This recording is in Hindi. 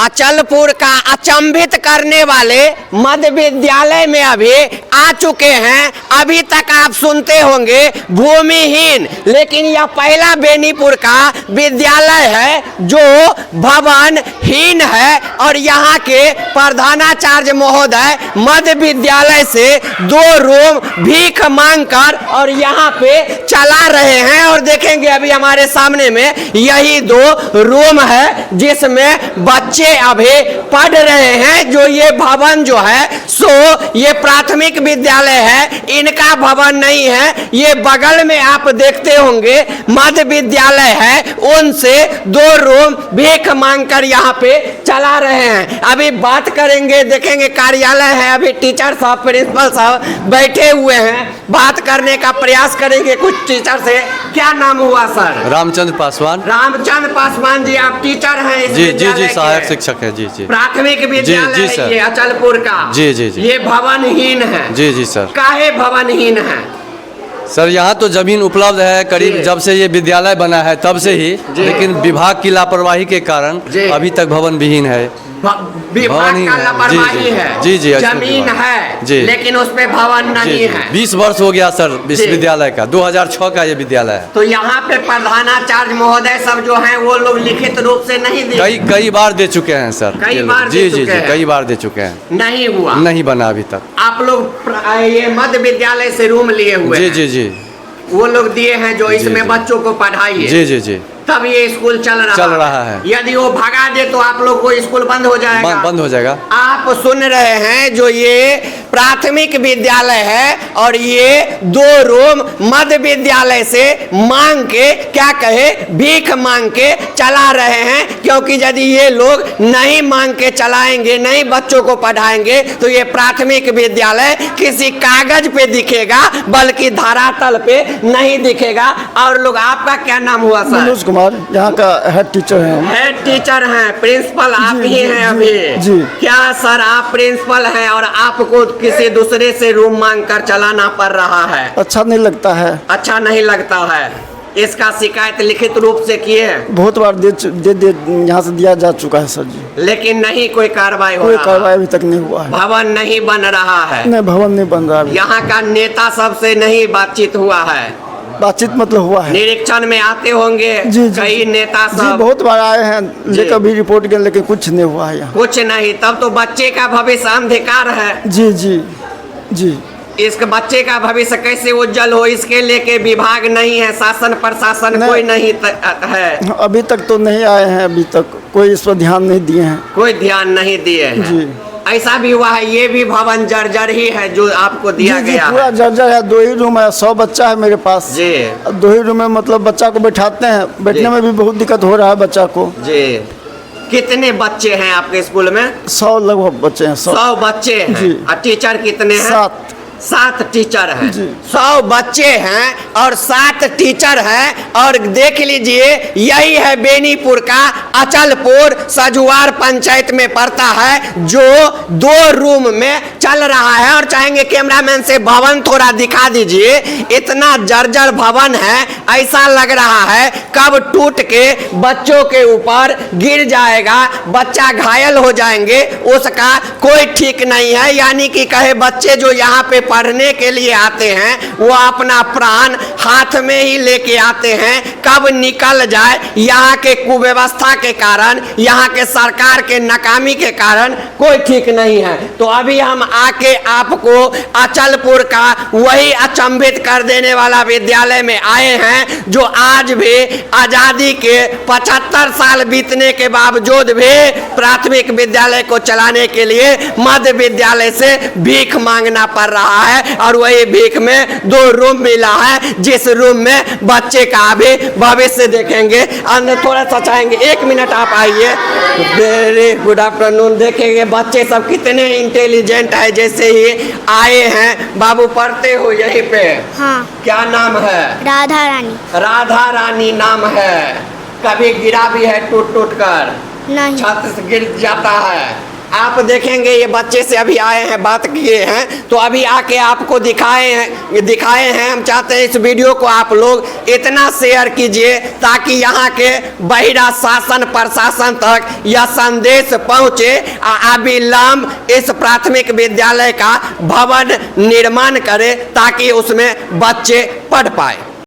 अचलपुर का अचंभित करने वाले मध्य विद्यालय में अभी आ चुके हैं। अभी तक आप सुनते होंगे भूमिहीन, लेकिन यह पहला बेनीपुर का विद्यालय है जो भवनहीन है। और यहाँ के प्रधानाचार्य महोदय मध्य विद्यालय से 2 रूम भीख मांगकर और यहाँ पे चला रहे हैं। और देखेंगे अभी हमारे सामने में यही 2 रूम है जिसमें बच्चे अभी पढ़ रहे हैं। जो ये भवन जो है सो ये प्राथमिक विद्यालय है, इनका भवन नहीं है। ये बगल में आप देखते होंगे मध्य विद्यालय है, उनसे 2 रूम भीख मांगकर यहाँ पे चला रहे हैं। अभी बात करेंगे, देखेंगे कार्यालय है, अभी टीचर साहब प्रिंसिपल साहब बैठे हुए हैं, बात करने का प्रयास करेंगे कुछ टीचर से। क्या नाम हुआ सर? रामचंद्र पासवान। रामचंद्र पासवान जी, आप टीचर हैं इस जी जी जी, सहायक शिक्षक है। जी जी, प्राथमिक विद्यालय जी, ये अचलपुर का। जी जी जी, ये भवनहीन है। जी जी सर। काहे भवनहीन है सर? यहाँ तो जमीन उपलब्ध है करीब जब से ये विद्यालय बना है तब से ही, लेकिन विभाग की लापरवाही के कारण अभी तक भवन विहीन है। विभाग का लापरवाही है। जी जी, जमीन है जी, लेकिन उस पे भवन नहीं है। 20 वर्ष हो गया सर इस विद्यालय का, 2006 का ये विद्यालय है। तो यहाँ पे प्रधानाचार्य महोदय सब जो हैं वो लोग लिखित रूप से नहीं दिए। कई बार दे चुके हैं सर। कई बार जी जी जी, कई बार दे चुके हैं, नहीं हुआ, नहीं बना अभी तक। आप लोग ये मध्य विद्यालय से रूम लिए हुए? जी जी जी, वो लोग दिए हैं जो इसमें बच्चों को पढ़ाइए। जी जी जी, तब ये स्कूल चल रहा है। यदि वो भगा दे तो आप लोग को स्कूल बंद हो जाएगा। बंद हो जाएगा। आप सुन रहे हैं जो ये प्राथमिक विद्यालय है और ये 2 रूम मध्य विद्यालय से मांग के, क्या कहे, भीख मांग के चला रहे हैं। क्योंकि यदि ये लोग नहीं मांग के चलाएंगे, नहीं बच्चों को पढ़ाएंगे तो ये प्राथमिक विद्यालय किसी कागज पे दिखेगा, बल्कि धरातल पे नहीं दिखेगा। और लोग, आपका क्या नाम हुआ सर? यहाँ का हेड टीचर है। हेड टीचर हैं, प्रिंसिपल आप ही हैं अभी? जी। क्या सर आप प्रिंसिपल हैं और आपको किसी दूसरे से रूम मांगकर चलाना पड़ रहा है? अच्छा नहीं लगता है। अच्छा नहीं लगता है। इसका शिकायत लिखित रूप से किए? बहुत बार दे यहाँ से दिया जा चुका है सर जी, लेकिन नहीं कोई कार्रवाई हो कोई रहा? कार्रवाई अभी तक नहीं हुआ है। भवन नहीं बन रहा है? नहीं, भवन नहीं बन रहा है। यहाँ का नेता सबसे नहीं बातचीत हुआ है? बातचीत मतलब हुआ है, निरीक्षण में आते होंगे जी, कई नेता जी, सब बहुत बार आए हैं, लेकर भी रिपोर्ट किया, लेकिन कुछ नहीं हुआ है यहाँ। कुछ नहीं। तब तो बच्चे का भविष्य अंधकार है। जी जी जी, इस बच्चे का भविष्य कैसे उज्जवल हो, इसके लेके विभाग नहीं है, शासन प्रशासन कोई नहीं है। अभी तक तो नहीं आए हैं, अभी तक कोई इस पर ध्यान नहीं दिए हैं। कोई ध्यान नहीं दिए हैं। जी, ऐसा भी हुआ है, ये भी भवन जर्जर ही है जो आपको दिया जी, गया पूरा है? जर्जर है। 2 ही रूम है, 100 बच्चा है मेरे पास जी। 2 ही रूम में मतलब बच्चा को बैठाते हैं, बैठने में भी बहुत दिक्कत हो रहा है बच्चा को। जी। कितने बच्चे हैं आपके स्कूल में? 100 लगभग बच्चे हैं। 100 बच्चे हैं। जी। और टीचर कितने हैं? 7 टीचर हैं। 100 बच्चे हैं और 7 टीचर हैं। और देख लीजिए, यही है बेनीपुर का अचलपुर, सजुआर पंचायत में पड़ता है, जो 2 रूम में चल रहा है। और चाहेंगे कैमरामैन से भवन थोड़ा दिखा दीजिए। इतना जर्जर भवन है, ऐसा लग रहा है कब टूट के बच्चों के ऊपर गिर जाएगा, बच्चा घायल हो जाएंगे, उसका कोई ठीक नहीं है। यानी कि कहे बच्चे जो यहाँ पे पढ़ने के लिए आते हैं वो अपना प्राण हाथ में ही लेके आते हैं, कब निकल जाए। यहाँ के कुव्यवस्था के कारण, यहाँ के सरकार के नाकामी के कारण कोई ठीक नहीं है। तो अभी हम आके आपको अचलपुर का वही अचंभित कर देने वाला विद्यालय में आए हैं जो आज भी आजादी के 75 साल बीतने के बावजूद भी प्राथमिक विद्यालय को चलाने के लिए मध्य विद्यालय से भीख मांगना पड़ रहा है। और वही भीख में 2 रूम मिला है, जिस रूम में बच्चे का भी भविष्य देखेंगे। अंदर थोड़ा सा चाहेंगे, 1 मिनट आप आइए। Very good afternoon. देखेंगे बच्चे सब कितने इंटेलिजेंट है, जैसे ही आए हैं। बाबू पढ़ते हो यहीं पे? हाँ। क्या नाम है? राधा रानी। राधा रानी नाम है। कभी गिरा भी है टूट टूट कर? नहीं। छत से गिर जाता है? आप देखेंगे ये बच्चे से अभी आए हैं, बात किए हैं, तो अभी आके आपको दिखाए हैं। हम चाहते हैं इस वीडियो को आप लोग इतना शेयर कीजिए ताकि यहाँ के बहिरा शासन प्रशासन तक यह संदेश पहुँचे। अविलंब इस प्राथमिक विद्यालय का भवन निर्माण करे ताकि उसमें बच्चे पढ़ पाए।